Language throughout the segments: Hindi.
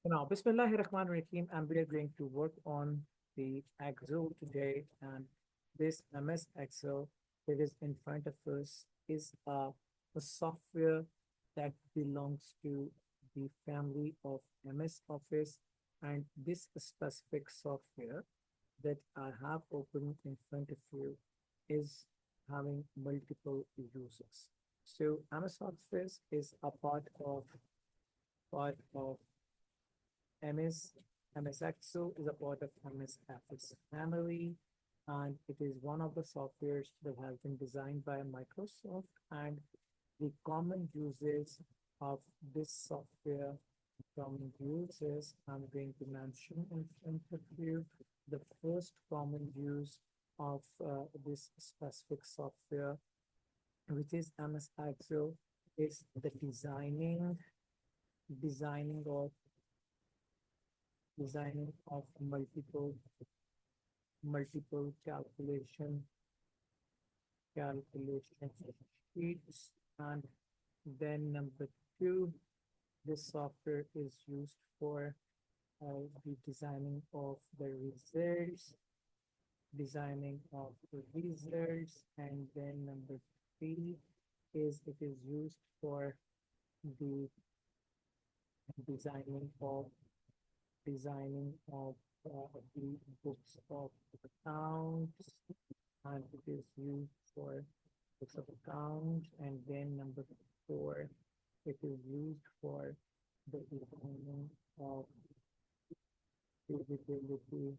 Now, Bismillahirrahmanirrahim, and we are going to work on the Excel today. And this MS Excel that is in front of us is a software that belongs to the family of MS Office. And this specific software that I have opened in front of you is having multiple uses. So MS Office is a part of MS. MS Excel is a part of MS Office family, and it is one of the softwares that has been designed by Microsoft. And the common uses of this software, common uses, I'm going to mention in front of you. The first common use of this specific software, which is MS Excel, is the designing of multiple calculation sheets. And then number two, this software is used for the designing of the results. And then number three is it is used for the designing of designing of the books of accounts, and it is used for books of accounts. And then number four, it is used for the designing of feasibility,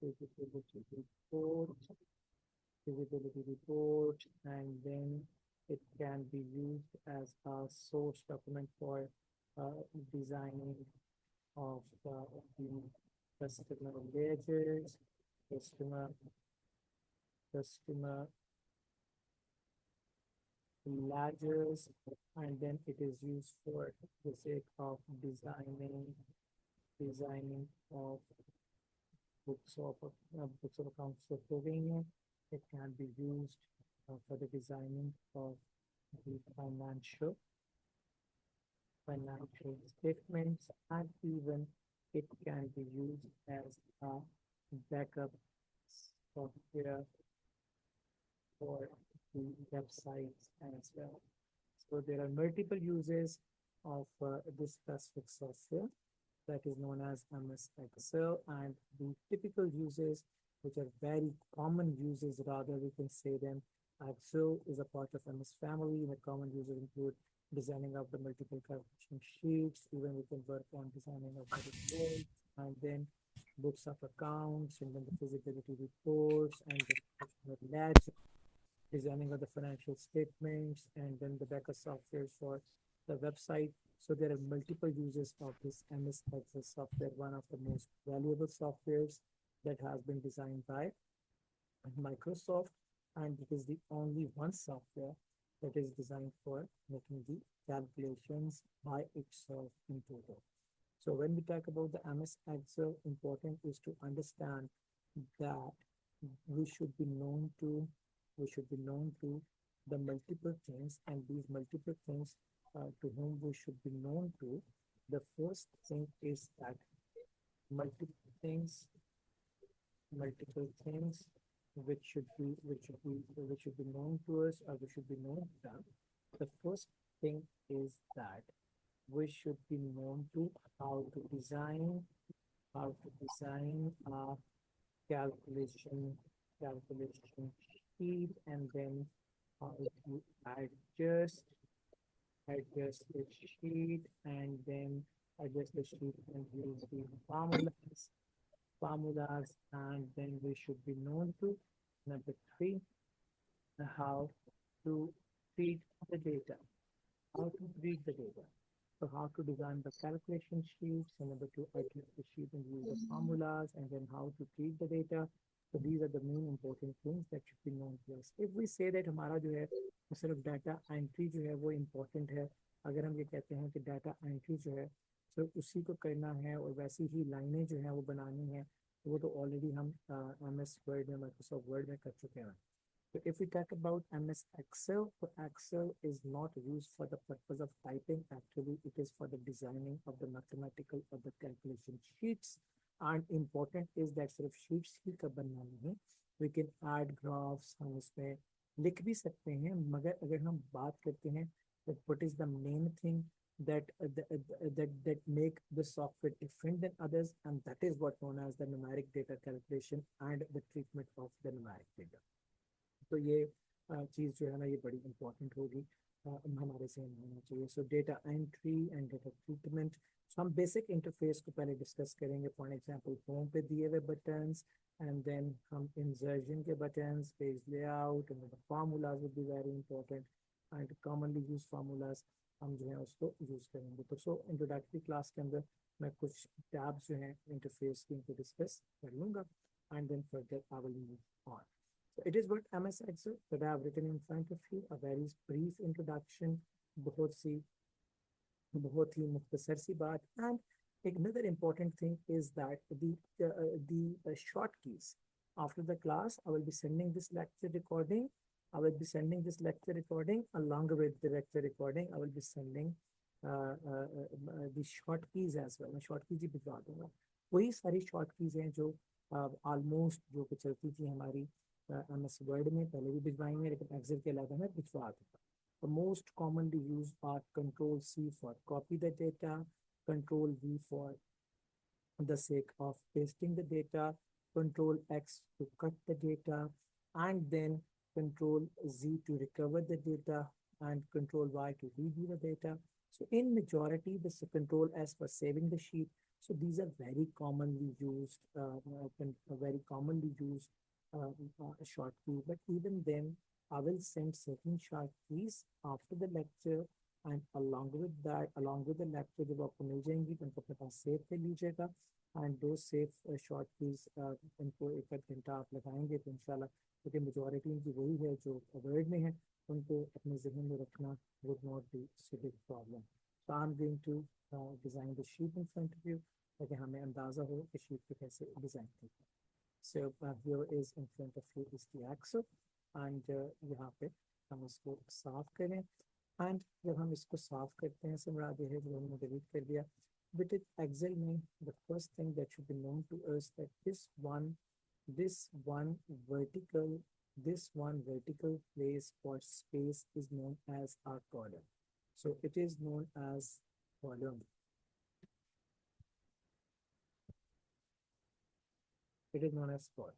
feasibility report, feasibility report, and then it can be used as a source document for designing of the customer ledgers, customer customer ledgers, and then it is used for the sake of designing of books of accounts for Slovenia. It can be used for the designing of the financial statements, and even it can be used as a backup software for the websites as well. So there are multiple uses of this specific software that is known as MS Excel, and the typical uses, which are very common uses, rather we can say them. Excel is a part of MS family, and the common uses include designing of the multiple calculation sheets. Even we can work on designing of the reports, and then books of accounts, and then the feasibility reports, and the customer ledger, designing of the financial statements, and then the backup software for the website. So there are multiple uses of this MS Excel software, one of the most valuable softwares that has been designed by Microsoft, and it is the only one software that is designed for making the calculations by itself in total. So when we talk about the MS Excel, important is to understand that we should be known to we should be known to the multiple things, and these multiple things to whom we should be known to. The first thing is that multiple things multiple things which should be known to us, or we should be known to them. The first thing is that we should be known to how to design a calculation sheet, and then how to adjust adjust the sheet, and then adjust the sheet and use the formulas, and then we should be known to number three, how to treat the data, how to read the data. So how to design the calculation sheets, and number two, adjust the sheet and use the formulas, and then how to treat the data. So these are the main important things that should be known to us. If we say that हमारा जो है वो सिर्फ डाटा एंट्री जो है वो इम्पोर्टेंट है, अगर हम ये कहते हैं कि डाटा एंट्री जो है तो उसी को करना है और वैसी ही लाइनें जो है वो बनानी है, तो वो तो ऑलरेडी हम एम एस वर्ड में, माइक्रोसॉफ्ट वर्ड में कर चुके हैं. So if we talk about MS Excel, so Excel is not used for the purpose of typing. Actually, it is for the designing of the mathematical or the calculation sheets. And important is that सिर्फ sheets ही का बनना नहीं, we can add graphs, हम इसमें लिख भी सकते हैं, मगर अगर हम बात करते हैं that what is the main thing that that make the software different than others, and that is what known as the numeric data calculation and the treatment of the numeric data. तो ये चीज़ जो है ना ये बड़ी इंपॉर्टेंट होगी, हमारे से होना चाहिए. So data entry and data treatment. So हम बेसिक इंटरफेस को पहले डिस्कस करेंगे. फॉर एग्जांपल होम पे दिए हुए बटन्स, एंड देन हम इंसर्शन के buttons, page layout and the formulas will be very important, and commonly use formulas हम जो है उसको यूज करेंगे. तो सो इंट्रोडक्टरी क्लास के अंदर मैं कुछ टैब्स जो हैं इंटरफेस की इनको डिस्कस कर लूँगा, and then further I will move on. So it is what MS Excel that I have written in front of you, a very brief introduction, बहुत ही मुख्तसर सी बात. And another important thing is that the short keys. After the class, I will be sending this lecture recording. I will be sending this lecture recording along with the lecture recording. I will be sending the short keys as well. मैं short keys ही भिजवा दूंगा. वही सारी short keys हैं जो almost जो कि चलती थी हमारी MS Word में, पहले भी भिजवाएंगे, लेकिन Excel के अलावा मैं भिजवा दूंगा. The most commonly used are Control C for copy the data, Control V for the sake of pasting the data, Control X to cut the data, and then Control Z to recover the data, and Control Y to redo the data. So in majority, this is Control S for saving the sheet. So these are very commonly used, short key. But even then, I will send certain short keys after the lecture, and along with that, along with the lecture, जब आपको मिल जाएंगी तो उनको अपने पास सेव कर लीजिएगा. एंड दो सेव शॉर्ट कीज इनको एक आध घंटा आप लगाएंगे तो इंशाल्लाह, क्योंकि मेजॉरिटी इनकी वही है जो वर्ड में है, उनको अपने जहन में रखना would not be so big problem. So I am going to design the sheet in front of you, ताकि हमें अंदाज़ा हो कि शीट को कैसे डिज़ाइन करना है. सो here is in front of you is the Excel, and यहाँ पे हम इसको साफ करें. एंड जब हम इसको साफ करते हैं, समराद ये है जो हमने डिलीट कर दिया. With it, Excel में the first thing that should be known to us that this one vertical place for space is known as our column. So it is known as column. It is known as column.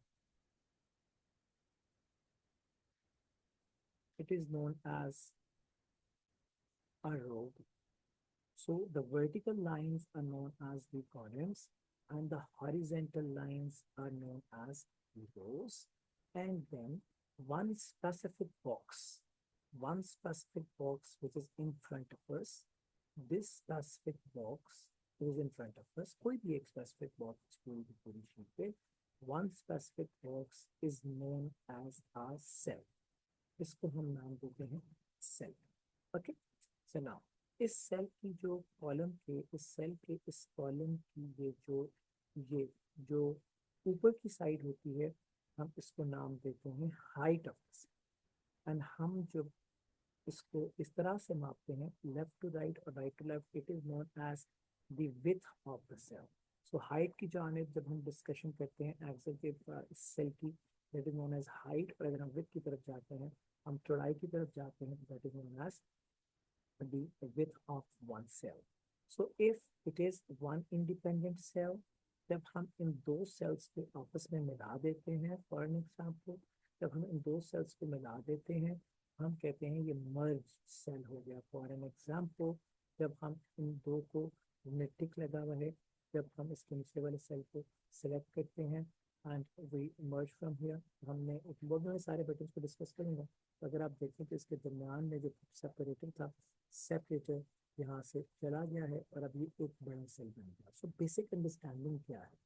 It is known as a row. So the vertical lines are known as the columns, and the horizontal lines are known as rows. And then one specific box which is in front of us. This specific box is in front of us. कोई भी एक specific box कोई भी पूरी sheet पे, one specific box is known as a cell. इसको हम नाम देते हैं cell. Okay. So now इस सेल की जो कॉलम के इस कॉलम की ये जो ऊपर की साइड होती है, हम इसको नाम देते हैं height of the cell. And हम जब इसको इस तरह से मापते हैं लेफ्ट टू राइट और right to left, it is known as the width of the cell. So height की जानिब जब हम डिस्कशन करते हैं एक्सेल के इस सेल की, that is known as height. और अगर हम विड्थ की तरफ जाते हैं, हम चौड़ाई की तरफ जाते हैं, that is known as the width of one cell. So if it is one independent cell, जब हम इन दो सेल्स को आपस में मिला देते हैं, फॉर एन एग्जाम्पल जब हम इन दो सेल्स को मिला देते हैं, हम कहते हैं ये मर्ज सेल हो गया. फॉर एन एग्जाम्पल जब हम इन दो को टिक लगा हुआ है, जब हम इसके नीचे वाले सेल को सिलेक्ट करते हैं and we merge from here, हमने बहुत में सारे बटन को डिस्कस करेंगे. तो अगर आप देखें तो इसके दरमियान में जो सेपरेटर था, सेपरेटर यहाँ से चला गया है और अब ये एक बड़ा सेल बन गया. सो बेसिक अंडरस्टैंडिंग क्या है,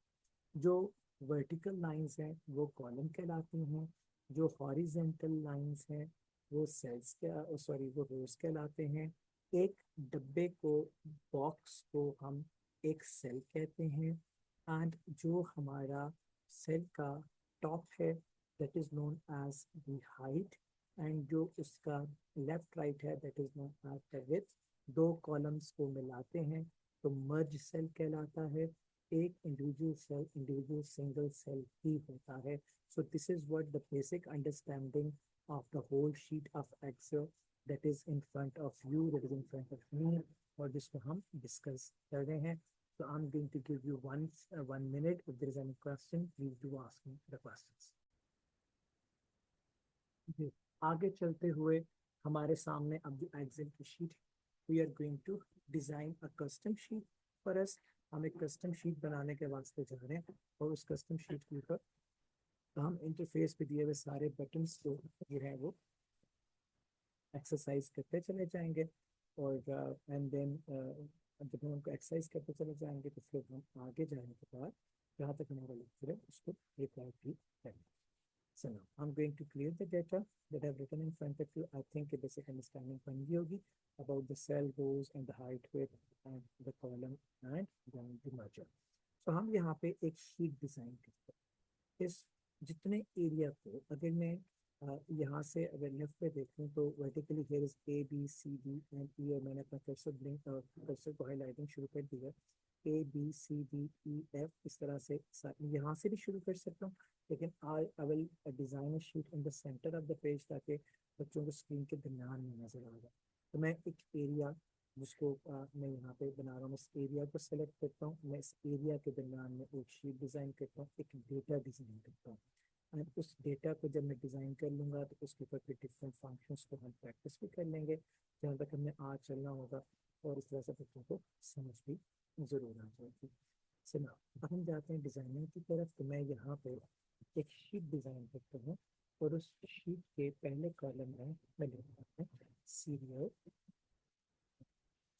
जो वर्टिकल लाइंस हैं वो कॉलम कहलाती हैं, जो हॉरिजेंटल लाइंस हैं वो सेल्स के वो रोज कहलाते हैं. एक डब्बे को, बॉक्स को हम एक सेल कहते हैं. एंड जो हमारा सेल का टॉप है, that is known as the height, and जो उसका लेफ्ट राइट है that is known as the width. दो कॉलम्स को मिलाते हैं तो मर्ज सेल कहलाता है। एक individual cell individual single cell ही होता है। So this is what the basic understanding of the whole sheet of Excel that is in front of you, that is in front of me, और जिसको हम डिस्कस कर रहे हैं। So I'm going to give you 1 minute. If there is any question, please do ask me the questions. जी, आगे चलते हुए हमारे सामने अब जो एक्सेल की शीट, we are going to design a custom sheet for us. हम एक कस्टम शीट बनाने के वास्ते जा रहे हैं, और उस कस्टम शीट के ऊपर हम इंटरफेस पे दिए हुए सारे बटन्स जो है वो एक्सरसाइज करते चले जाएंगे। और एंड देन जब हम उनको एक्सरसाइज करते चले जाएंगे तो फिर हम आगे जाने के बाद जहाँ तक हमारा लेक्चर है उसको रिकॉर्ड भी करेंगे। So now I'm going to clear the data that I've written in front of you. I think a basic understanding बन गई होगी about the cell rows and the height, width and the column and then the merger. So हम यहाँ पे एक शीट डिजाइन करते हैं। इस जितने एरिया को अगर मैं यहाँ से अगर लेफ्ट पे देखूँ तो vertically here is A B C D and E, और मैंने अपना कर्सर ब्लिंक कर्सर को हाईलाइटिंग शुरू कर दिया। A B C D E F इस तरह से यहाँ से भी शुरू कर सकता हूँ, लेकिन I will design sheet in the centre of the page ताकि बच्चों को स्क्रीन के दरमियान में नजर आ जाए। तो मैं एक एरिया जिसको मैं यहाँ पे बना रहा हूँ, इस एरिया को सेलेक्ट करता हूँ। मैं इस एरिया के दरमियान में एक शीट डिज़ाइन करता हूँ, एक डेटा डिज़ाइन करता हूँ। एंड उस डेटा को जब मैं डिज़ाइन कर लूँगा तो उसके ऊपर फिर डिफरेंट फंक्शंस को हम प्रैक्टिस भी कर लेंगे जहाँ तक हमने आज चलना होगा, और इस तरह से बच्चों को समझ भी ज़रूर आ जाएगी। सुना, अब हम जाते हैं डिज़ाइनिंग की तरफ। तो मैं यहाँ पे एक शीट डिज़ाइन करता हूँ, और उस शीट के पहले कॉलम में मैं लिखता हूँ serial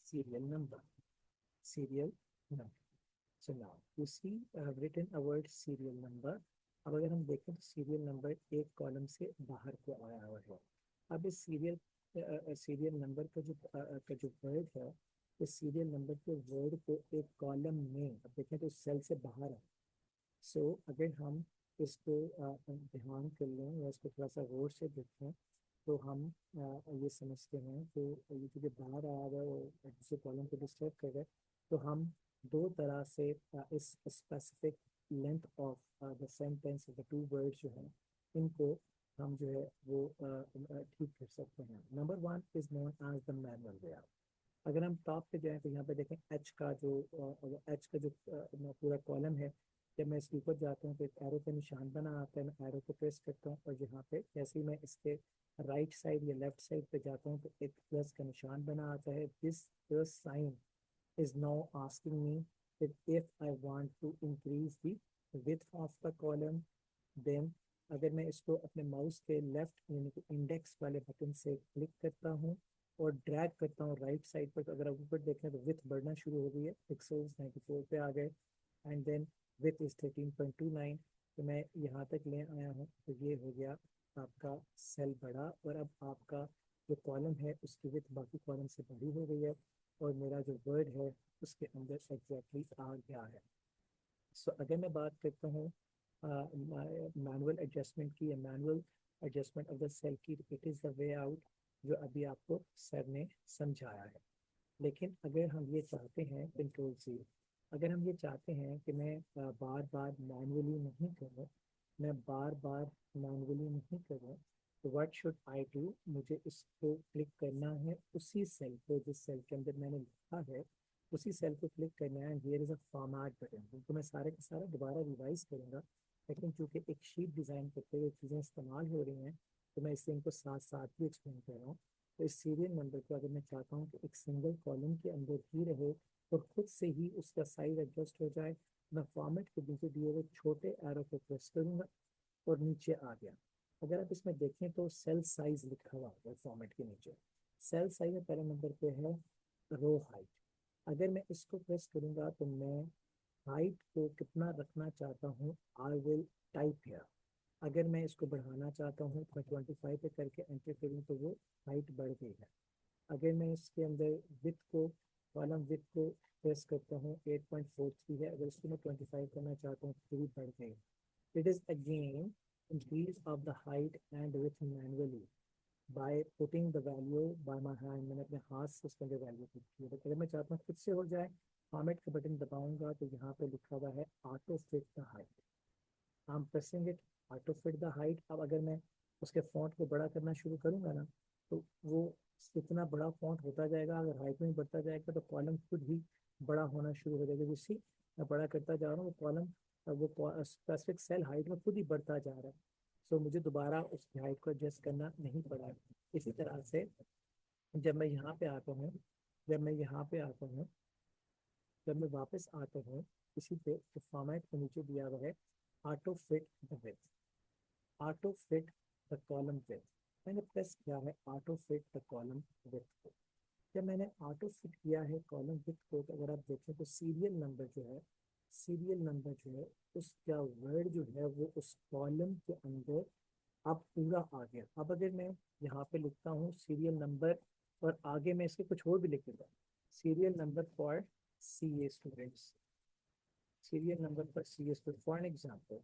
serial number serial number। So now you see I have written a word serial number। अब अगर हम देखें तो सीरियल नंबर एक कॉलम से बाहर को आया हुआ है। अब इस सीरियल नंबर का जो वर्ड है, इस सीरियल नंबर के वर्ड को एक कॉलम में अब देखें तो सेल से बाहर है। सो अगर हम इसको ध्यान कर लें या इसको थोड़ा सा गौर से देखें तो हम ये समझते हैं तो ये जो बाहर आ रहा है वो दूसरे कॉलम को डिस्टर्ब कर रहा है। तो हम दो तरह से इस specific length of the sentence the two word जो है इनको हम जो है वो ठीक कर सकते हैं। Number one is known as the manual way. अगर हम टॉप पे जाएं तो यहाँ पे देखें एच का जो पूरा कॉलम है, जब मैं इसके ऊपर जाता हूँ तो एक एरो का निशान बना आता है। मैं एरो को प्रेस करता हूँ और यहाँ पे जैसे ही मैं इसके राइट साइड या लेफ्ट साइड पे जाता हूँ तो एक प्लस का निशान बना आता है। This plus sign is now asking me that if I want to increase the width of the column, then अगर मैं इसको अपने माउस के लेफ्ट यानी कि इंडेक्स वाले बटन से क्लिक करता हूँ और ड्रैग करता हूँ राइट साइड पर, तो अगर आप ऊपर देखें तो विथ बढ़ना शुरू हो गई है, पिक्सल्स 94 पे आ गए, एंड देन विथ इज 13.29। तो मैं यहाँ तक ले आया हूँ तो ये हो गया आपका सेल बड़ा, और अब आपका जो कॉलम है उसकी विथ बाकी कॉलम से बड़ी हो गई है, और मेरा जो वर्ड है उसके अंदर एग्जैक्टली आ गया है। सो अगर मैं बात करता हूँ मैनुअल एडजस्टमेंट की या manual adjustment of the cell की, it is the way out जो अभी आपको सर ने समझाया है। लेकिन अगर हम ये चाहते हैं कंट्रोल सी, अगर हम ये चाहते हैं कि मैं बार बार मैनुअली नहीं करूँ, मैं बार बार मैनुअली नहीं करूँ, तो व्हाट शुड आई डू, मुझे इसको क्लिक करना है उसी सेल को जिस सेल के अंदर मैंने लिखा है, उसी सेल को क्लिक करना है। Here is a format button. तो मैं सारे का सारा दोबारा रिवाइज करूँगा, लेकिन चूँकि एक शीट डिज़ाइन करते हुए चीज़ें इस्तेमाल हो रही हैं तो मैं इससे इनको साथ साथ भी एक्सप्लेन कर रहा हूँ। तो इस सीरियल नंबर को अगर मैं चाहता हूँ कि एक सिंगल कॉलम के अंदर ही रहे और खुद से ही उसका साइज एडजस्ट हो जाए, मैं फॉर्मेट के नीचे दिए हुए छोटे एरो को प्रेस करूँगा और नीचे आ गया। अगर आप इसमें देखें तो सेल साइज लिखा हुआ है फॉर्मेट के नीचे। सेल साइज में पहले नंबर पे है रो हाइट। अगर मैं इसको प्रेस करूँगा तो मैं हाइट को कितना रखना चाहता हूँ, आई विल टाइप हियर। अगर मैं इसको बढ़ाना चाहता हूँ तो मैं 25 पे करके एंटर करूँ तो वो हाइट बढ़ गई है। अगर मैं इसके अंदर विथ को कॉलम विथ को प्रेस करता हूँ 8.43 है, अगर इसको मैं 25 करना चाहता हूँ तो भी बढ़ गई। It is again increase of the height and width manually by putting the value by my hand. मैंने अपने हाथ से उसके अंदर वैल्यू पुट की है। तो अगर मैं चाहता हूँ खुद से हो जाए, फॉर्मेट का बटन दबाऊंगा तो यहाँ पे लिखा हुआ है auto fit the height. I am pressing it, auto fit the height. अब अगर मैं उसके फॉन्ट को बड़ा करना शुरू करूंगा ना, तो वो इतना बड़ा फॉन्ट होता जाएगा। अगर हाइट में बढ़ता जाएगा तो कॉलम खुद ही बड़ा होना शुरू हो जाएगा। जिससे मैं बड़ा करता जा रहा हूँ वो कॉलम, वो स्पेसिफिक सेल हाइट में खुद ही बढ़ता जा रहा है। सो मुझे दोबारा उसकी हाइट को एडजस्ट करना नहीं पड़ा। इसी तरह से जब मैं यहाँ पे आता हूँ, जब मैं यहाँ पे आता हूँ, जब मैं वापस आता हूँ इसी पे, तो फॉर्मेट के नीचे दिया हुआ है auto fit the width, auto fit the column width. मैंने प्रेस किया है auto fit the column width को। जब मैंने ऑटो फिट किया है कॉलम विड्थ को, तो अगर आप देखें तो सीरियल नंबर जो है, सीरियल नंबर जो है, उसका वर्ड जो है वो उस कॉलम के अंदर अब पूरा आ गया। अब अगर मैं यहाँ पे लिखता हूँ सीरियल नंबर, और आगे मैं इसके कुछ और भी लिख देता हूँ, serial number for C A students, serial number for C A student for an example.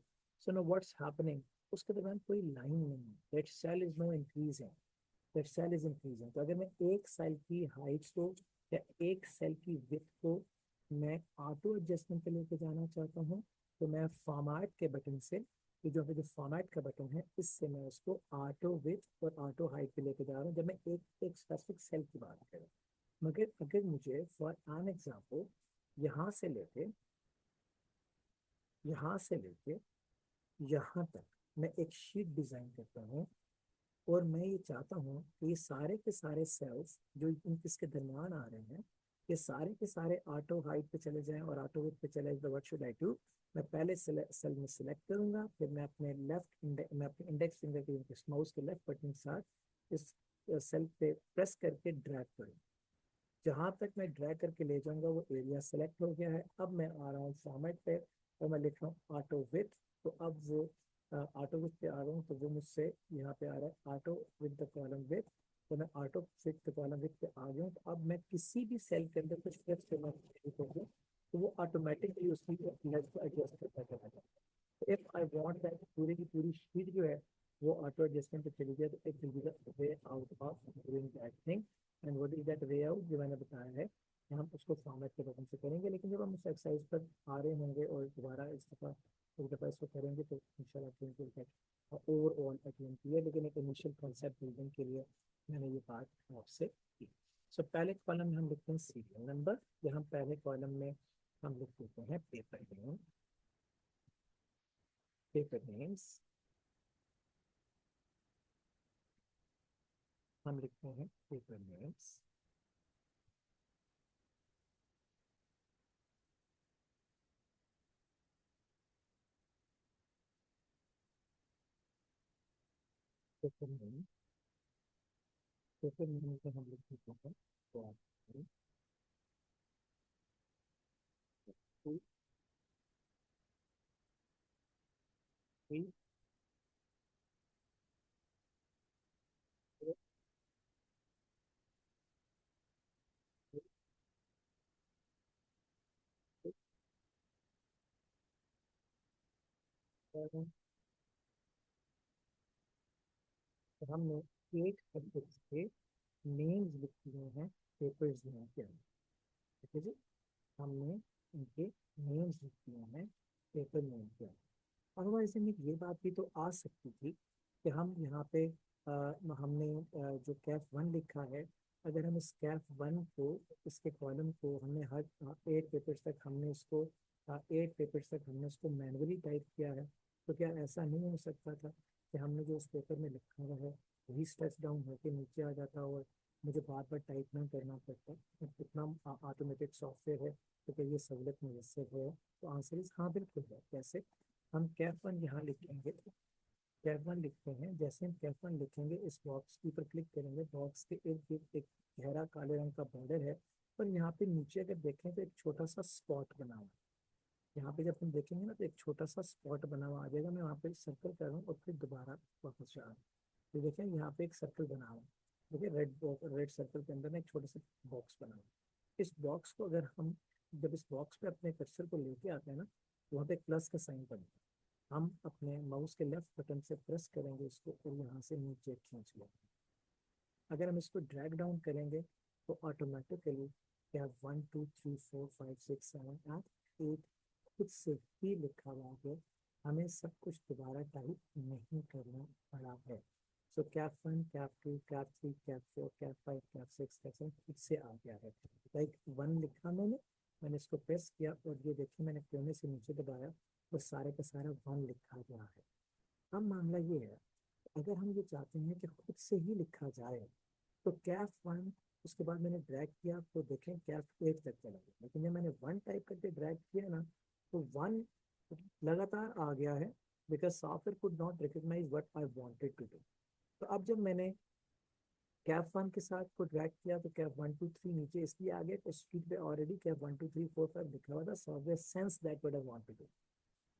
So know what's happening, उसके दरम्यान कोई लाइन नहीं है, that cell is no increasing, that cell is increasing. तो अगर मैं एक सेल की हाइट को या एक सेल की विड्थ को मैं ऑटो एडजस्टमेंट पे लेके जाना चाहता हूँ, तो मैं फॉर्मेट के बटन से, ये जो फॉर्मेट का बटन है, इससे मैं उसको ऑटो विड्थ और ऑटो हाइट पे लेके जा रहा हूँ जब मैं एक एक स्पेसिफिक सेल की बात करूँ। मगर अगर मुझे फॉर एन एग्जाम्पल यहाँ से लेके, यहाँ से लेके यहाँ तक मैं एक शीट डिजाइन करता हूँ, और मैं ये चाहता हूँ कि ये सारे के सारे सेल्स जो इन इसके दरमियान आ रहे हैं, ये सारे के सारे ऑटो हाइट पे चले जाएं और ऑटो विड्थ पे चले जाए। व्हाट शुड आई डू, मैं पहले सेल में सिलेक्ट करूंगा, फिर मैं अपने मैं अपने इंडेक्स फिंगर के माउस के लेफ्ट बटन के साथ इस सेल पे प्रेस करके ड्रैग करूँ। जहां तक मैं ड्रैग करके ले जाऊंगा वो एरिया सेलेक्ट हो गया है। अब मैं आ रहा हूँ फॉर्मेट पे और मैं लिख रहा हूँ ऑटो विथ। तो अब वो ऑटो विथ पे आ रहा हूँ, तो वो मुझसे यहाँ पे आ रहा है auto with the column with. तो मैं auto fit the column with पे आ गया हूँ। तो अब मैं किसी भी सेल के अंदर कुछ प्रेस करना शुरू करूँ तो वो ऑटोमेटिकली उसकी लेंथ को एडजस्ट करता चला जाए। इफ आई वांट दैट पूरी की पूरी शीट जो है वो ऑटो एडजस्टमेंट पे चली जाए, तो it will be the way out of doing that thing. And what is that way out जो मैंने बताया है कि हम उसको फॉर्मेट के बटन से करेंगे। लेकिन जब हम उस एक्सरसाइज पर आ रहे होंगे और दोबारा इस दफ़ा एक दफ़ा इसको करेंगे तो इंशाल्लाह think will get overall attain किया। लेकिन एक इनिशियल कॉन्सेप्ट बिल्डिंग के लिए मैंने ये बात आपसे की। सो पहले कॉलम में हम लिखते हैं सीरियल नंबर, या हम पहले कॉलम में हम लिख देते हैं पेपर नेम, पेपर नेम्स हम लिखते हैं paper names. Paper name, paper name को हम लिख देते हैं तो हमने 8 सब्जेक्ट्स के नेम्स लिख दिए हैं पेपर्स नेम के अंदर। ठीक है जी, हमने इनके नेम्स लिख दिए हैं पेपर नेम के अंदर। अदरवाइज में ये बात भी तो आ सकती थी कि हम यहाँ पे हमने जो कैफ वन लिखा है, अगर हम इस कैफ वन को, इसके कॉलम को हमने हर 8 पेपर्स तक हमने इसको 8 पेपर्स तक हमने इसको मैनुअली टाइप किया है, तो क्या ऐसा नहीं हो सकता था कि हमने जो उस पेपर में लिखा हुआ है वही स्ट्रेच डाउन होकर नीचे आ जाता और मुझे बार बार टाइप ना करना पड़ता? इतना ऑटोमेटिक सॉफ्टवेयर है, तो क्या ये सहूलत मुयसर है? तो आंसर इज हाँ, बिल्कुल है। कैसे? हम कैफ वन यहाँ लिखेंगे, कैफ वन लिखते हैं। जैसे हम कैफ वन लिखेंगे, इस बॉक्स के ऊपर क्लिक करेंगे, बॉक्स के इर्द गिर्द एक गहरा काले रंग का बॉर्डर है, और यहाँ पे नीचे अगर देखें तो एक छोटा सा स्पॉट बना हुआ है। यहाँ पे जब हम देखेंगे ना तो एक छोटा सा स्पॉट बना हुआ आ जाएगा। मैं वहाँ पे सर्कल कर रहा हूँ और फिर दोबारा वापस जा रहा हूँ। तो देखें यहाँ पे एक सर्कल बना हुआ है। देखिए रेड सर्कल के अंदर ना एक छोटा सा बॉक्स बना हुआ है। इस बॉक्स को अगर हम, जब इस बॉक्स पे अपने कर्सर को लेके आते हैं ना, तो वहाँ पे प्लस का साइन बनता है। हम अपने माउस के लेफ्ट बटन से प्रेस करेंगे इसको और यहाँ से नीचे खींच लेंगे। अगर हम इसको ड्रैग डाउन करेंगे तो ऑटोमेटिकली क्या 1 2 3 4 5 6 7 8 8 खुद से ही लिखा हुआ है। हमें सब कुछ दोबारा टाइप नहीं करना पड़ा है। सो कैफ 1 कैफ 2 कैफ 3 कैफ 4 कैफ 5 कैफ 6 कैफ 7 खुद से आ गया है। लाइक 1 लिखा मैंने, मैंने इसको प्रेस किया और ये देखिए मैंने कोने से नीचे दबाया तो सारे का सारा 1 लिखा गया है। अब मामला ये है, अगर हम ये चाहते हैं कि खुद से ही लिखा जाए तो कैफ 1, उसके बाद मैंने ड्रैग किया तो देखें कैफ 8 तक चला गया, लेकिन जब मैंने 1 टाइप करके ड्रैग किया ना तो 1 लगातार आ गया है, because software could not recognise what I wanted to do. तो अब जब मैंने कैफ 1 के साथ को ड्रैग किया तो कैफ 1 2 3 नीचे इसलिए आ गया, उस फील्ड पे ऑलरेडी कैफ 1 2 3 4 5 लिखा हुआ था, software sense that what I want to do.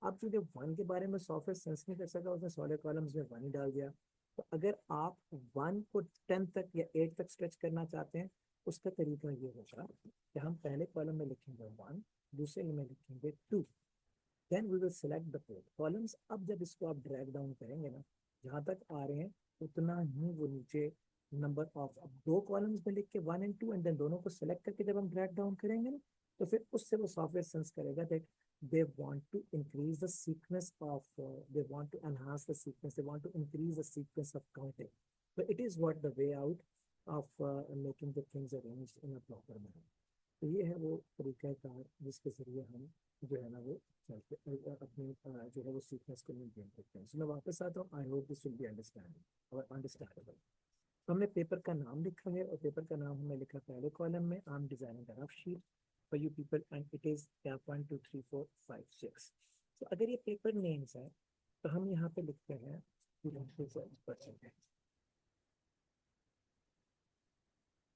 अब चूंकि 1 के बारे में सॉफ्टवेयर सेंस नहीं कर सका, उसने सारे कॉलम्स में 1 ही डाल दिया। तो अगर आप 1 को 10 तक या 8 तक स्ट्रेच करना चाहते हैं, उसका तरीका ये होगा कि हम पहले कॉलम में लिखेंगे 1, दूसरे में लिखेंगे 2, then we will select the fourth columns. अब जब इसको आप ड्रैग डाउन करेंगे ना, जहाँ तक आ रहे हैं उतना ही वो नीचे नंबर ऑफ, अब 2 कॉलम्स में लिख के 1 और 2 एंड देन दोनों को सेलेक्ट करके जब हम ड्रैग डाउन करेंगे ना, तो फिर उससे वो सॉफ्टवेयर सेंस करेगा that they want to increase the sequence of they want to enhance the sequence, they want to increase the sequence of counting. So it is what the way out of making the things arranged in a proper manner. तो ये है वो तरीकाकार जिसके जरिए हम जो है ना वो अपनी जो है वो सीक्वेंस को मेंटेन करते हैं। So मैं वापस आता हूँ, I hope this will be understanding और अंडरस्टैंडेबल। तो हमने पेपर का नाम लिखा है और पेपर का नाम हमने लिखा पहले कॉलम में, I am designing rough sheet for you people and it is cap 1 2 3 4 5 6। तो अगर ये पेपर नेम्स है तो हम यहाँ पे लिखते हैं percentage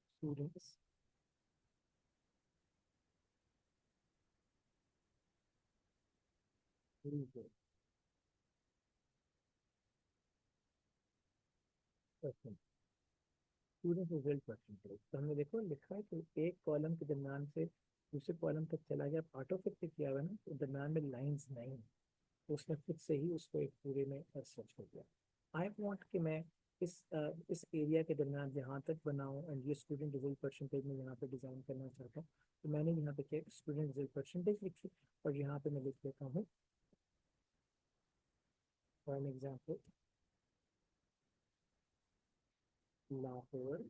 students student result percentage. तो हमने देखो लिखा है कि एक कॉलम के दरम्यान से दूसरे कॉलम तक चला गया, ऑटो फिट किया हुआ है ना, तो दरम्यान में लाइंस नहीं, तो उसने खुद से ही उसको एक पूरे में सर्च कर दिया। आई वॉन्ट कि मैं इस एरिया के दरमियान जहाँ तक बनाऊँ एंड ये स्टूडेंट रिजल्ट परसेंटेज में यहाँ पे डिज़ाइन करना चाहता हूँ। तो मैंने यहाँ पे क्या स्टूडेंट रिजल्ट परसेंटेज लिखी और यहाँ पे मैं लिख देता हूँ फॉर एन एग्जाम्पल लाहौर,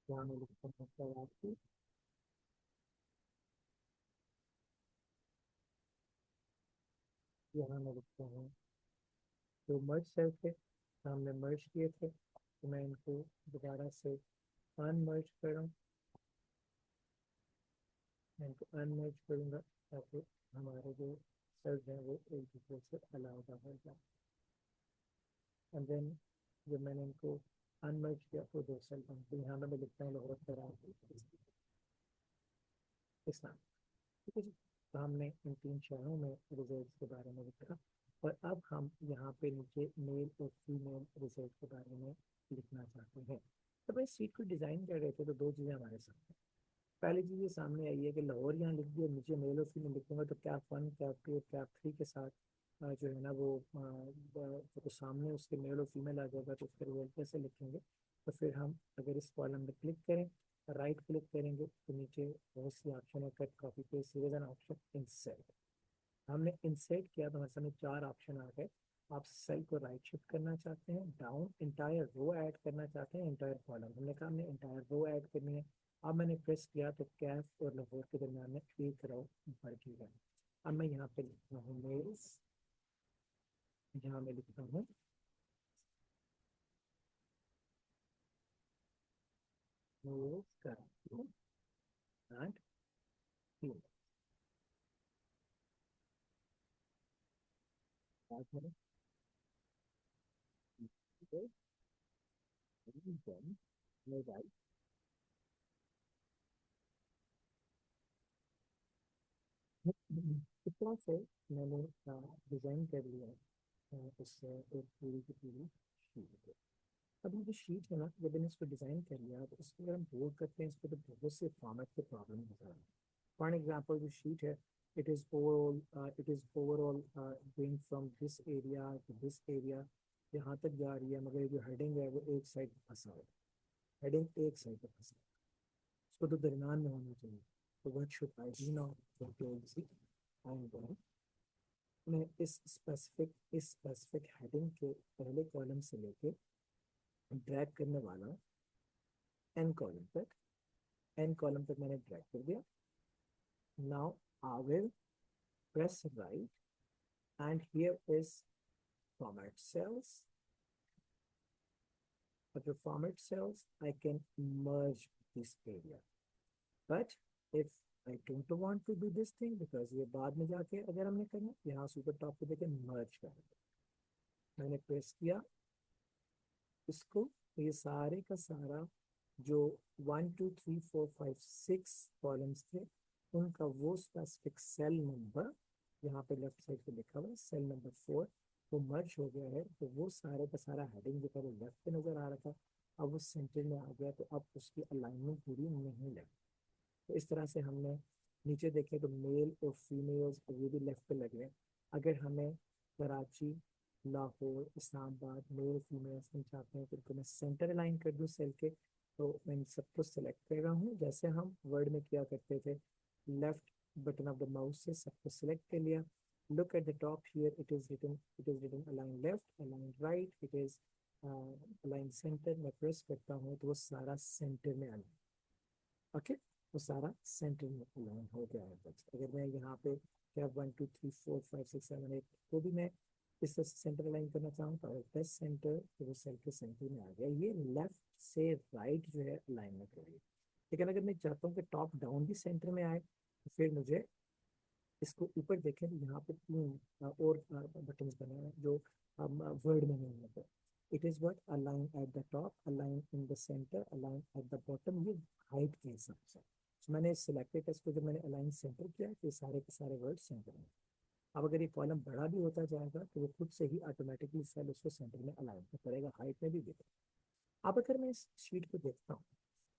यहाँ मैं लिखता हूँ कराची, यहाँ मैं लिखता हूँ जो मर्ज सेल थे हमने मर्ज किए थे तो मैं इनको दोबारा से अनमर्ज करूँ, मैं इनको अनमर्ज करूँगा ताकि हमारे जो सेल्स हैं वो एक दूसरे से अलग हो जाए। एंड देन जब मैंने इनको अनमर्ज किया तो 2 सेल बन गए। यहाँ पे मैं लिखता हूँ लाहौर कराची इस्लाम। ठीक है जी। तो हमने इन 3 शहरों में रिजल्ट के बारे में लिखा और अब हम यहाँ पे नीचे मेल और फीमेल रिजल्ट के बारे में लिखना चाहते हैं। तो भाई सीट को डिज़ाइन कर रहे थे तो 2 चीज़ें हमारे सामने, पहली चीज़ ये सामने आई है कि लाहौर यहाँ लिख दिया, नीचे मेल और फीमेल लिखूंगा तो कैप 1 कैप 2 कैप 3 के साथ जो है ना वो तो सामने उसके मेल और फीमेल आ जाएगा, तो उसका रिजल्ट कैसे लिखेंगे। तो फिर हम अगर इस कॉलम में क्लिक करें, राइट क्लिक करेंगे तो नीचे बहुत सी ऑप्शन है, cut copy paste, series an option insert. हमने इंसर्ट किया तो हमारे सामने 4 ऑप्शन आ गए। आप सेल को राइट शिफ्ट करना चाहते हैं, डाउन इंटायर रो ऐड करना चाहते हैं, इंटायर कॉलम, हमने कहा हमने इंटायर रो ऐड करनी है। अब मैंने प्रेस किया तो कैफ और लाहौर के दरमियान में एक रो भर गई है। अब मैं यहाँ पे लिखता हूँ मेल्स, यहाँ मैं लिखता हूँ मेल्स का एंड फीमेल। आज मैंने राइट, इस तरह से मैंने डिजाइन कर लिया है उससे एक पूरी की पूरी शीट। अब अब ये जो शीट है ना, जब मैंने इसको डिज़ाइन कर लिया तो इसको अगर हम बोल्ड करते हैं, इसको तो बहुत से फॉर्मेट के प्रॉब्लम होता है. फॉर एग्जाम्पल जो शीट है, it is overall going from this area to this area, यहाँ तक जा रही है, मगर जो हेडिंग है वो एक साइड पे फंसा हुआ है. हेडिंग एक साइड पे फंसा है, उसको तो दरमियान में होना चाहिए. तो what should I do now? मैं इस स्पेसिफिक हेडिंग के पहले कॉलम से लेके ड्रैग करने वाला हूँ एन कॉलम तक. एन कॉलम तक मैंने ड्रैग कर दिया. Now I will press right and here is format cells. After format cells, I can merge this area. But if I don't want to do this thing, because ये बाद में जाके अगर हमने करना, यहाँ से ऊपर टॉप पे देखे merge कर. मैंने प्रेस किया इसको, तो ये सारे का सारा जो 1 2 3 4 5 6 कॉलम्स थे, उनका वो स्पेसिफिक सेल नंबर यहाँ पे लेफ्ट साइड पे लिखा हुआ है, सेल नंबर 4, वो मर्ज हो गया है. तो वो सारे का सारा हेडिंग जो पहले लेफ्ट पे नजर आ रहा था, अब वो सेंटर में आ गया. तो अब उसकी अलाइनमेंट पूरी नहीं लगी. तो इस तरह से हमने नीचे देखें तो मेल और फीमेल्स ये भी लेफ्ट पे लगे हैं. अगर हमें कराची, लाहौर, इस्लामाबाद मेल फीमेल्स हम चाहते हैं, तो उनको मैं सेंटर अलाइन कर दूँ सेल के. तो मैं इन सबको सेलेक्ट कर रहा हूँ जैसे हम वर्ड में किया करते थे. Left button of the mouse से सबको सेलेक्ट कर लिया. look at the top here, it is written align left, align right, it is align center. मैं प्रेस करता हूँ तो वो सारा सेंटर में अलाइन. ओके, वो सारा सेंटर में अलाइन हो गया है. बस अगर मैं यहाँ पे क्या 1 2 3 4 5 6 7 8 को भी मैं इस तरह से सेंटर अलाइन करना चाहूँ तो प्रेस सेंटर, तो वो सेल के सेंटर में आ गया. ये लेफ्ट से राइट जो है अलाइनमेंट हो रही है. लेकिन अगर मैं चाहता हूँ कि टॉप डाउन भी सेंटर में आए, तो फिर मुझे इसको ऊपर देखें तो यहाँ पे 3 और बटन बने हैं जो वर्ड में नहीं होते. It is what align at the top, align in the centre, align at the bottom. ये हाइट के हिसाब से. तो मैंने सिलेक्टेड इसको, जब मैंने अलाइन सेंटर किया तो सारे के सारे वर्ड सेंटर में. अब अगर ये कॉलम बड़ा भी होता जाएगा तो वो खुद से ही ऑटोमेटिकली सेल उसको सेंटर में अलाइन करेगा, हाइट में भी देगा. अब अगर मैं इस शीट को देखता हूँ,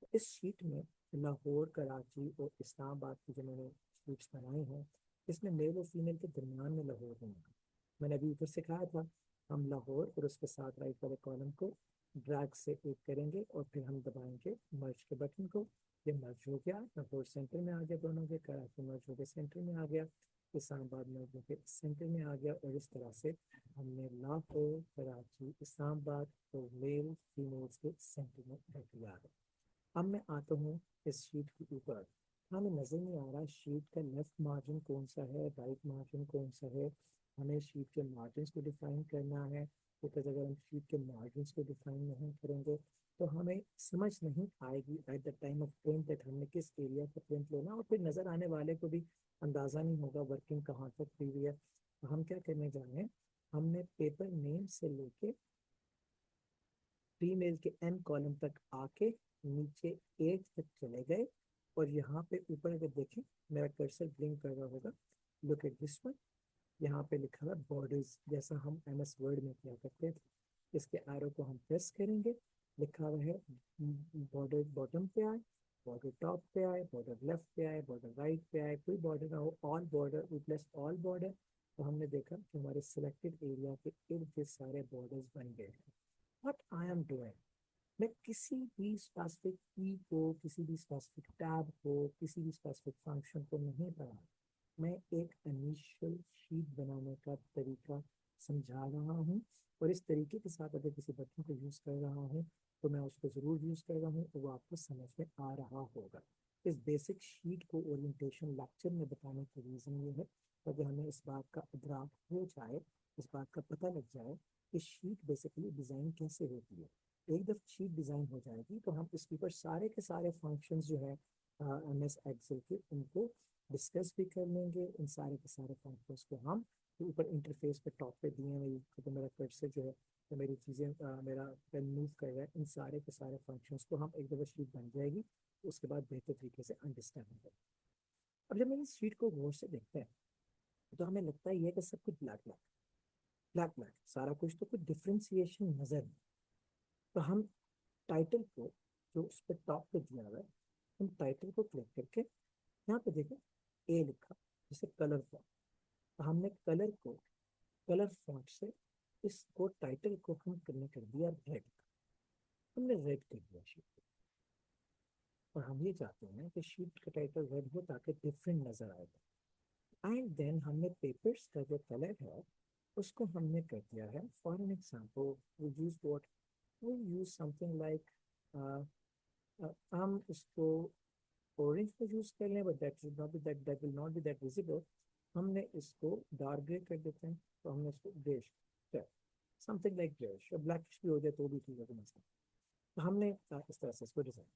तो इस शीट में लाहौर, कराची और इस्लामाबाद की जो मैंने शीट्स बनाई हैं, इसमें मेल और फीमेल के दरमियान में लाहौर होगा. मैंने अभी ऊपर सिखाया था, हम लाहौर और उसके साथ राइट वाले कॉलम को ड्रैग से एक करेंगे और फिर हम दबाएंगे मर्ज के बटन को. ये मर्ज हो गया, लाहौर सेंटर में आ गया दोनों के, कराची मर्ज हो गया सेंटर में आ गया, इस्लामाबाद मर्ज हो गया सेंटर में आ गया. और इस तरह से हमने लाहौर, कराची, इस्लामाबाद और मेल फीमेल्स के सेंटर में रख दिया है. अब मैं आता हूँ इस शीट के ऊपर. हमें नज़र नहीं आ रहा शीट का लेफ्ट मार्जिन कौन सा है, राइट मार्जिन कौन सा है. हमें शीट के मार्जिन को डिफाइन करना है, बिकॉज अगर हम शीट के मार्जिन को डिफाइन नहीं करेंगे तो हमें समझ नहीं आएगी at the time of print that हमने किस एरिया का प्रिंट लेना, और फिर नज़र आने वाले को भी अंदाज़ा नहीं होगा वर्किंग कहाँ तक की हुई है. तो हम क्या करने जा रहे हैं, हमने पेपर नेम से लेके फीमेल के एन कॉलम तक आके नीचे 8 तक चले गए. और यहाँ पे ऊपर अगर देखें, मेरा कर्सर ब्लिंक कर रहा होगा, लुक एट दिस वन. यहाँ पे लिखा हुआ बॉर्डर्स, जैसा हम एमएस वर्ड में किया करते थे. इसके एरो को हम प्रेस करेंगे, लिखा हुआ है बॉर्डर बॉटम पे आए, बॉर्डर टॉप पे आए, बॉर्डर लेफ्ट पे आए, बॉर्डर राइट पे आए, कोई बॉर्डर ना हो, all border replace all border. तो हमने देखा कि हमारे सिलेक्टेड एरिया के इर्द गिर्द सारे बॉर्डर्स बन गए. व्हाट आई एम डूइंग, मैं किसी भी स्पेसिफिक की को, किसी भी स्पेसिफिक टैब को, किसी भी स्पेसिफिक फंक्शन को नहीं पढ़ा. मैं एक इनिशियल शीट बनाने का तरीका समझा रहा हूँ. और इस तरीके के साथ अगर किसी बटन को यूज़ कर रहा हूँ तो मैं उसको ज़रूर यूज़ कर रहा हूँ, तो वो आपको समझ में आ रहा होगा. इस बेसिक शीट को ओरिएंटेशन लेक्चर में बताने की रीज़न ये है ताकि हमें इस बात का इदराक हो जाए, इस बात का पता लग जाए कि शीट बेसिकली डिज़ाइन कैसे होती है. एक दफ़ा शीट डिज़ाइन हो जाएगी तो हम इसके ऊपर सारे के सारे फंक्शंस जो है एमएस एक्सेल के, उनको डिस्कस भी कर लेंगे. इन सारे के सारे फंक्शंस को हम ऊपर इंटरफेस पे टॉप पे दिए हैं, तो मेरा कर्सर जो है, तो मेरी चीज़ें मेरा पेन मूव कर रहा है, इन सारे के सारे फंक्शंस को हम एक दफ़ा शीट बन जाएगी तो उसके बाद बेहतर तरीके से अंडरस्टैंड होगा. अब जब हम इस शीट को गौर से देखते हैं तो हमें लगता है ये कि सब कुछ ब्लैक ब्लैक ब्लैक ब्लैक, सारा कुछ, तो कुछ डिफ्रेंसिएशन नजर नहीं. तो हम टाइटल को, जो उस पर टॉप पे दिया हुआ है, हम टाइटल को क्लिक करके यहाँ पे देखें ए लिखा, जैसे कलर फॉन्ट, तो हमने कलर को, कलर फॉन्ट से इसको टाइटल को हम करने कर दिया रेड, हमने रेड कर दिया शीट। और हम ये चाहते हैं कि शीट का टाइटल रेड हो ताकि डिफरेंट नजर आएगा। एंड देन हमने पेपर्स का जो कलर है उसको हमने कर दिया है, for an example we use what, we use something like, हम इसको ऑरेंज पे यूज कर लें, but that should not be, that will not be that visible. हमने इसको डार्क ग्रे कर देते हैं, तो हमने इसको ग्रेश, समथिंग लाइक ग्रेश, और ब्लैकिश भी हो जाए तो भी ठीक है, मसला। तो हमने इस तरह से इसको डिजाइन।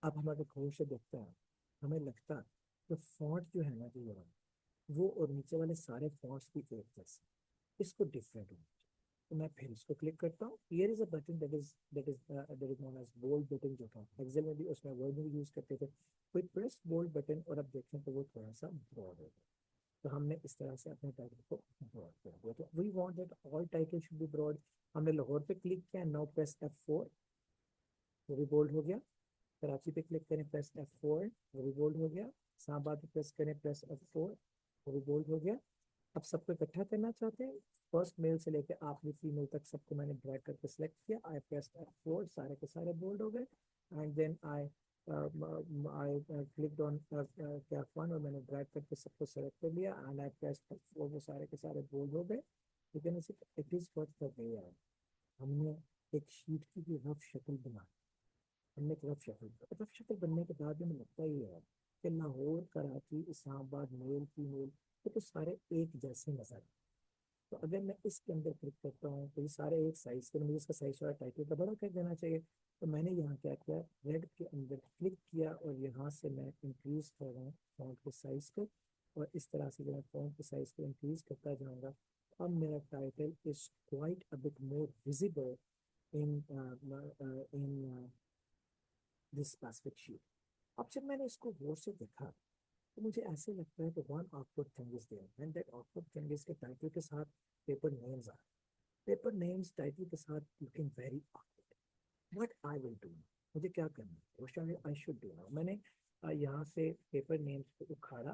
अब हम अगर गौर से देखते हैं, हमें लगता है कि फॉन्ट जो है ना, जो ये वाला, वो और नीचे वाले सारे फॉन्ट्स भी एक जैसे, इसको डिफरेंट होना चाहिए। तो मैं फिर इसको क्लिक करता हूँ, here is a button that is known as bold button, जो था एक्सेल में भी, उसमें वर्ड में भी यूज करते थे। कोई प्रेस बोल्ड बटन और अब देखें तो वो थोड़ा सा ब्रॉड हो गया। तो हमने इस तरह से अपने टाइटल को ब्रॉड कर दिया। तो we want that all title should be broad. हमने लाहौर पे क्लिक किया, नाउ प्रेस F4, वो भी बोल्ड हो गया। कराची पे क्लिक करें, प्रेस F4, वो भी बोल्ड हो गया। इस्लामाबाद पे प्रेस करें, प्रेस F4, वो भी बोल्ड हो गया। अब सबको इकट्ठा करना चाहते हैं, फर्स्ट मेल से लेकर आखिरी फीमेल तक सबको मैंने ड्रैग करके सिलेक्ट किया। आई प्रेस F4, सारे के सारे बोल्ड हो गए। And then I clicked on caf one, और मैंने ड्रैग करके सबको सेलेक्ट कर लिया। एंड आई प्रेस F4, वो सारे के सारे बोल्ड हो गए। लेकिन it is what the way है। हमने एक शीट की भी रफ शक्ल बना, हमने एक रफ शक्ल बनने के बाद हमें लगता ही है कि लाहौर, कराची, इस्लामाबाद, मेल फीमेल, ये तो सारे एक जैसे नजर आए। तो अगर मैं इसके अंदर क्लिक करता हूँ तो ये सारे एक साइज के, मुझे इसका साइज वाला टाइटल का बड़ा कर देना चाहिए। तो मैंने यहाँ क्या किया, रेड के अंदर क्लिक किया और यहाँ से मैं इंक्रीज कर रहा हूँ फॉन्ट के साइज को। और इस तरह से जब मैं फॉन्ट के साइज को इंक्रीज करता जाऊँगा, अब मेरा title is quite a bit more visible in in this specific sheet. अब जब मैंने इसको गौर से देखा, तो मुझे ऐसे लगता है कि one awkward thing is there, and that awkward thing is के टाइटल के साथ पेपर नेम्स आ, पेपर नेम्स टाइटल के साथ looking very awkward। What I will do, मुझे क्या करना है, आई शुड डू नाउ। मैंने यहाँ से पेपर नेम्स को उखाड़ा,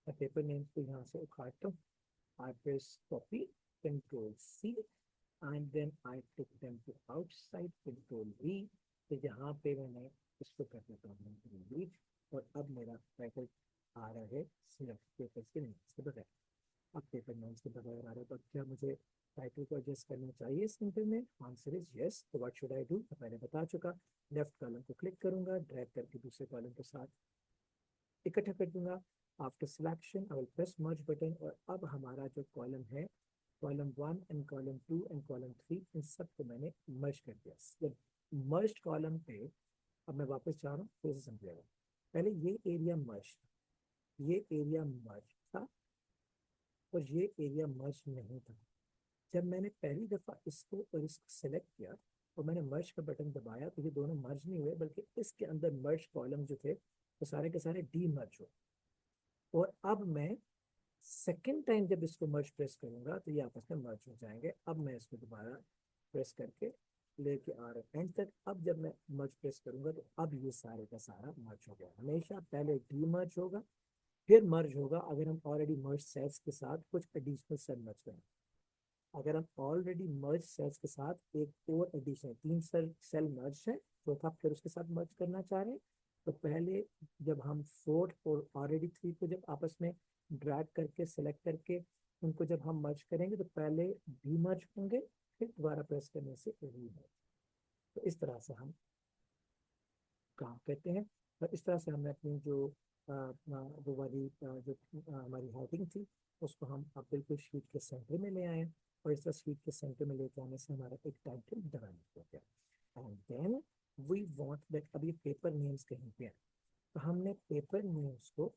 मैं पेपर नेम्स को यहाँ से उखाड़ता हूँ। I press copy, control C, and then I took them to outside, control V। तो यहाँ पे मैंने इसको कर देता हूँ डिलीट। और अब मेरा टाइटल आ रहा है सिर्फ पेपर के नेम्स के बगैर। अब पेपर नेम्स के बगैर आ रहा है, तो अब क्या मुझे टाइटल को एडजस्ट करना चाहिए इस नंबर में? Answer is yes. तो व्हाट शुड आई डू, मैंने बता चुका। लेफ्ट कॉलम को क्लिक करूंगा, ड्रैग करके दूसरे कॉलम के साथ इकट्ठा कर दूंगा। After selection I will press merge button, और अब हमारा जो कॉलम है, column 1 and column 2 and column 3, इन सबको मैंने मर्ज कर दिया। जब मर्ज कॉलम पे, अब मैं वापस जा रहा हूँ, फिर से समझिएगा। पहले ये एरिया मर्ज, ये एरिया मर्ज था, और ये एरिया मर्ज नहीं था। जब मैंने पहली दफा इसको और इसको सेलेक्ट किया और मैंने मर्ज का बटन दबाया, तो ये दोनों मर्ज नहीं हुए, बल्कि इसके अंदर मर्ज कॉलम जो थे वो सारे के सारे डी मर्ज हुए। और अब मैं सेकेंड टाइम जब इसको मर्ज प्रेस करूंगा तो ये आपस में मर्ज हो जाएंगे। अब मैं इसको दोबारा प्रेस करके लेके आ रहा हूँ एंड तक। अब जब मैं मर्ज प्रेस करूंगा तो अब ये सारे का सारा मर्ज हो गया। हमेशा पहले डी मर्ज होगा, फिर मर्ज होगा अगर हम ऑलरेडी मर्ज सेल्स के साथ कुछ एडिशनल सेल मर्ज करें। अगर हम ऑलरेडी मर्ज सेल्स के साथ एक और एडिशनल 3 सेल मर्ज है, चौथा फिर उसके साथ मर्ज करना चाह रहे हैं, तो पहले जब हम फोर्थ और ऑलरेडी 3 को जब आपस में ड्रैग करके सेलेक्ट करके उनको जब हम मर्ज करेंगे, तो पहले डी मर्ज होंगे, फिर दोबारा प्रेस करने से री मर्ज। तो इस तरह से हम काम करते हैं। और इस तरह से हमने अपनी जो वो वाली जो हमारी हेडिंग थी, उसको हम अब बिल्कुल शीट के सेंटर में ले आए। और इस तरह शीट के सेंटर में लेके आने से हमारा एक टाइटल डेवलप हो गया। And then we want that, अब ये पेपर नेम्स कहीं पे है, तो हमने पेपर नेम्स को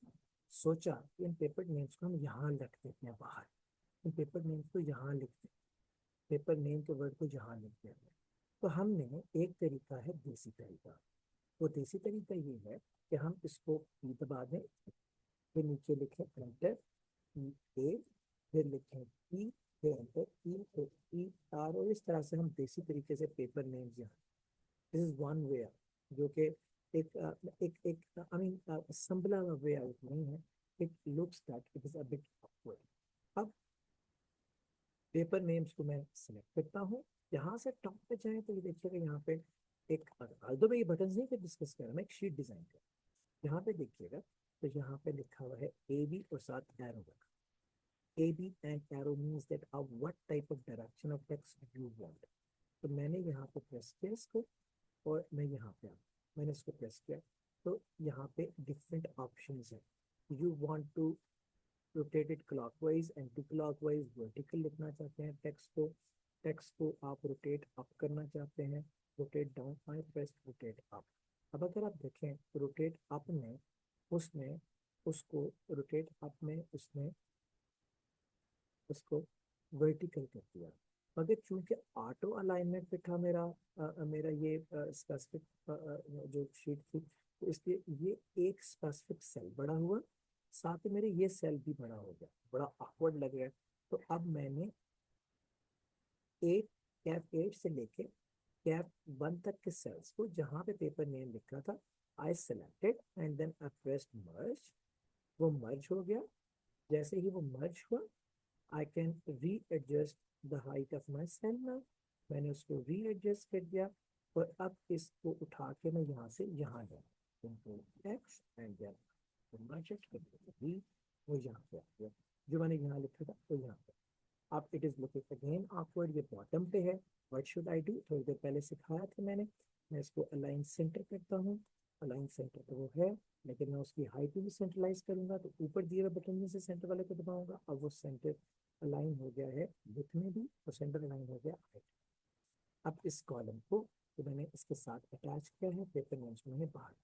सोचा कि इन पेपर नेम्स को हम यहाँ रख देते हैं बाहर, इन पेपर नेम्स को यहाँ लिखते हैं, पेपर नेम के वर्ड को यहाँ लिखते हैं। तो हमने एक तरीका है, देसी तरीका। वो देसी तरीका ये है कि हम इसको पी दबा दें, फिर नीचे लिखें एंटर, ए, फिर लिखें पी, यहाँ पे ई तो ई आर, और इस तरह से हम देसी तरीके से पेपर नेम्स यहाँ, दिस इज वन वे, जो कि एक एक एक I mean simple way out नहीं है, it looks that it is a bit awkward. अब पेपर नेम्स को मैं सिलेक्ट करता हूँ, यहाँ से टॉप पे जाए तो ये देखिएगा यहाँ पे एक, although मैं ये बटन नहीं पे डिस्कस कर रहा, मैं एक शीट डिजाइन कर, यहाँ पे देखिएगा तो यहाँ पे लिखा हुआ है ए बी और साथ एरो लगा, A B and arrow means that what type of direction of text you want. तो मैंने यहाँ पे प्रेस किया इसको, और मैं यहाँ पे मैंने इसको प्रेस किया, तो यहाँ पे डिफरेंट ऑप्शंस है। You want to rotate it clockwise, anti clockwise, vertical लिखना चाहते हैं टेक्स्ट को आप रोटेट अप करना चाहते हैं, रोटेट डाउन, आई प्रेस रोटेट अप। अब अगर आप देखें रोटेट अप में उसने उसको रोटेट अप में उसने उसको वर्टिकल कर दिया, मगर चूंकि ऑटो अलाइनमेंट पे था मेरा मेरा ये स्पेसिफिक जो शीट थी, तो इसलिए ये एक स्पेसिफिक सेल बड़ा हुआ, साथ में मेरे ये सेल भी बड़ा हो गया, बड़ा awkward लग रहा है। तो अब मैंने 8 कैप 8 से लेके कैप 1 तक के सेल्स को जहाँ पे पेपर नेम लिखा था, I selected and then I pressed merge, वो मर्ज हो गया। जैसे ही वो मर्ज हुआ, I can readjust the height of my cell now, मैंने उसको रीएडजस्ट कर दिया, और अब इसको उठा के मैं यहाँ से यहाँ गया, control X and then merge it कर दिया, वो यहाँ पे आ गया, जो मैंने यहाँ लिखा था वो यहाँ पे। अब it is looking again awkward, ये बॉटम पे है, व्हाट शुड आई डू, थोड़ी देर पहले सिखाया था मैंने, मैं इसको अलाइन सेंटर करता हूँ, अलाइन सेंटर तो वो है, लेकिन मैं उसकी हाइट भी सेंट्रलाइज करूंगा, तो ऊपर दिए हुए बटन में से सेंटर वाले को दबाऊंगा, अब वो सेंटर अलाइन हो गया है विड्थ में भी, और सेंटर अलाइन हो गया हाइट। अब इस कॉलम को तो मैंने इसके साथ अटैच किया है, पेपर नेम्स मैंने बाहर,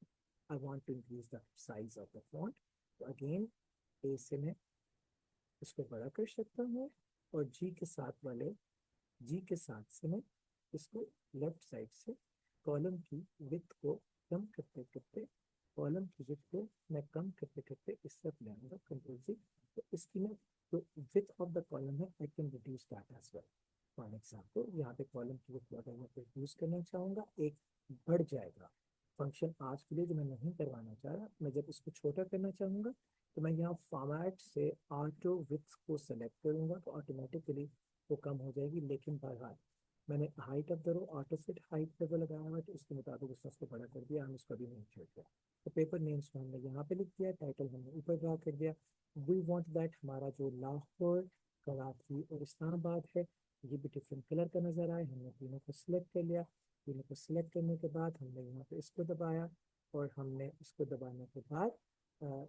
I want to increase the size of the font, तो अगेन ए से मैं इसको बड़ा कर सकता हूँ, और जी के साथ से मैं इसको लेफ्ट साइड से कॉलम की विड्थ को कम करते करते, कॉलम की विड्थ को मैं कम करते करते इस तरफ ले आऊंगा, कंट्रोल सी, तो इसकी मैं जो विड्थ ऑफ द कॉलम है I can reduce that as well. For example यहाँ पे कॉलम की विड्थ अगर मैं रिड्यूस करना चाहूंगा, एक बढ़ जाएगा फंक्शन आज के लिए जो मैं नहीं करवाना चाह रहा, मैं जब इसको छोटा करना चाहूंगा तो मैं यहाँ फॉर्मेट से ऑटो विड्थ को सेलेक्ट करूंगा, तो ऑटोमेटिकली वो कम हो जाएगी। लेकिन बहरहाल मैंने height of the row auto fit height level लगाया हुआ है, तो उसके मुताबिक उसको बड़ा कर दिया, हम इसको भी नहीं छोड़ दिया। तो पेपर नेम्स को हमने यहाँ पे लिख दिया, टाइटल हमने ऊपर ड्रा कर दिया। वी वांट दैट हमारा जो लाहौर, कराची और इस्लामाबाद है, ये भी डिफरेंट कलर का नजर आए, हमने तीनों को सिलेक्ट कर लिया। तीनों को सिलेक्ट करने के बाद हमने यहाँ पे इसको दबाया, और हमने इसको दबाने के बाद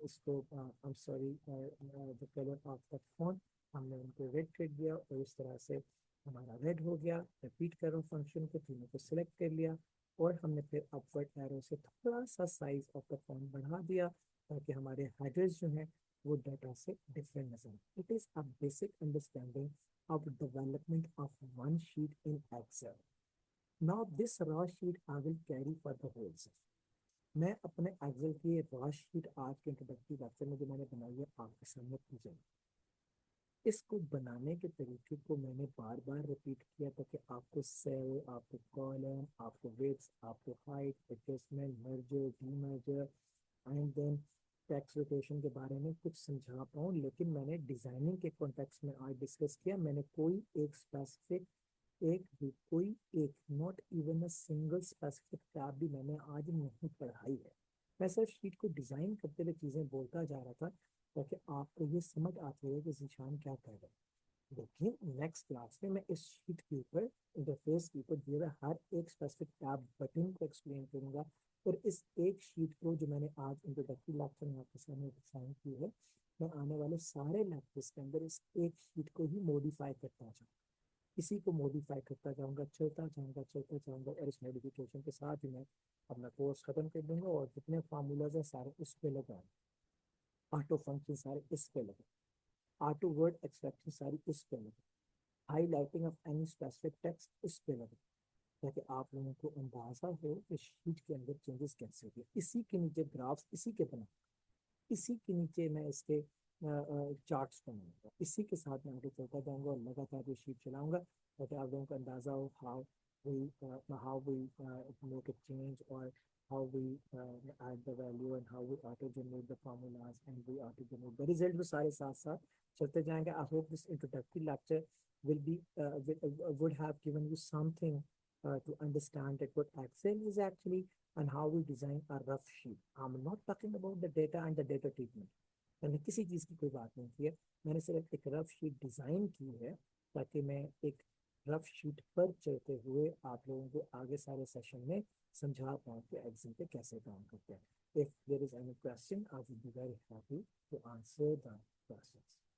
इसको I am sorry the colour of the font हमने उनको रेड कर दिया, और इस तरह से हमारा रेड हो गया। रिपीट कर रहा हूँ फंक्शन को, तीनों को सिलेक्ट कर लिया, और हमने फिर अपवर्ड एरो से थोड़ा सा साइज ऑफ द फॉन्ट बढ़ा दिया, ताकि हमारे हेडर्स जो हैं वो डाटा से डिफरेंट नजर आए। It is a basic understanding of development of one sheet in Excel. Now this raw sheet I will carry for the whole session. मैं अपने एक्सेल की रॉ शीट आज के इंट्रोडक्टरी लेक्चर में जो मैंने बनाई है आपके सामने प्रेजेंट, इसको बनाने के तरीके को मैंने बार बार रिपीट किया, ताकि आपको सेल, आपको कॉलम, आपको विड्थ, आपको height, adjustment, merger, demerger and then text rotation के बारे में कुछ समझा पाऊँ। लेकिन मैंने डिजाइनिंग के कॉन्टेक्स्ट में आज डिस्कस किया, मैंने कोई एक स्पेसिफिक एक भी कोई एक not even a single specific tab भी मैंने आज नहीं पढ़ाई है। मैं सिर्फ शीट को डिजाइन करते हुए चीजें बोलता जा रहा था, ताकि आपको ये समझ आती है कि जीशान क्या कह रहे हैं। लेकिन नेक्स्ट क्लास में मैं इस शीट के ऊपर, इंटरफेस के ऊपर दिए हुए हर एक स्पेसिफिक टैब बटन को एक्सप्लेन करूंगा, और इस एक शीट को जो मैंने आज इंट्रोडक्टरी लेक्चर में आपके सामने डिजाइन की है, मैं आने वाले सारे लेक्चर्स के अंदर इस एक शीट को ही मॉडिफाई करता जाऊँ, इसी को मॉडिफाई करता जाऊंगा, चलता जाऊंगा, और इस मॉडिफिकेशन के साथ ही मैं अपना कोर्स खत्म कर दूंगा, और जितने फार्मूलाज हैं सारे इस पे लगाए, ऑटो फंक्शन सारे इस पे लगे, ऑटो वर्ड एक्सट्रैक्शन सारी इस पे लगे, highlighting of any specific text इस पे लगे, ताकि आप लोगों को अंदाजा हो कि शीट के अंदर चेंजेस कैसे होंगे। इसी के नीचे ग्राफ्स इसी के बना, इसी के नीचे मैं इसके चार्ट्स बनाऊंगा। इसी के साथ मैं आगे चलता जाऊंगा और लगातार ये शीट चलाऊंगा ताकि आप लोगों को अंदाजा हो how we make a change or how we add the value and how we auto generate the formulas and we auto generate the result। वो सारे साथ साथ चलते जाएंगे। I hope this introductory lecture will be would have given you something to understand that what Excel is actually and how we design a rough sheet। I'm not talking about the data and the data treatment। मैंने किसी चीज़ की कोई बात नहीं की है, मैंने सिर्फ एक रफ शीट डिज़ाइन की है ताकि मैं एक रफ शीट पर चलते हुए आप लोगों को आगे सारे सेशन में समझा पाऊँ कि एक्सेल पे कैसे काम करते हैं। If there is any question I will be very happy to answer the questions.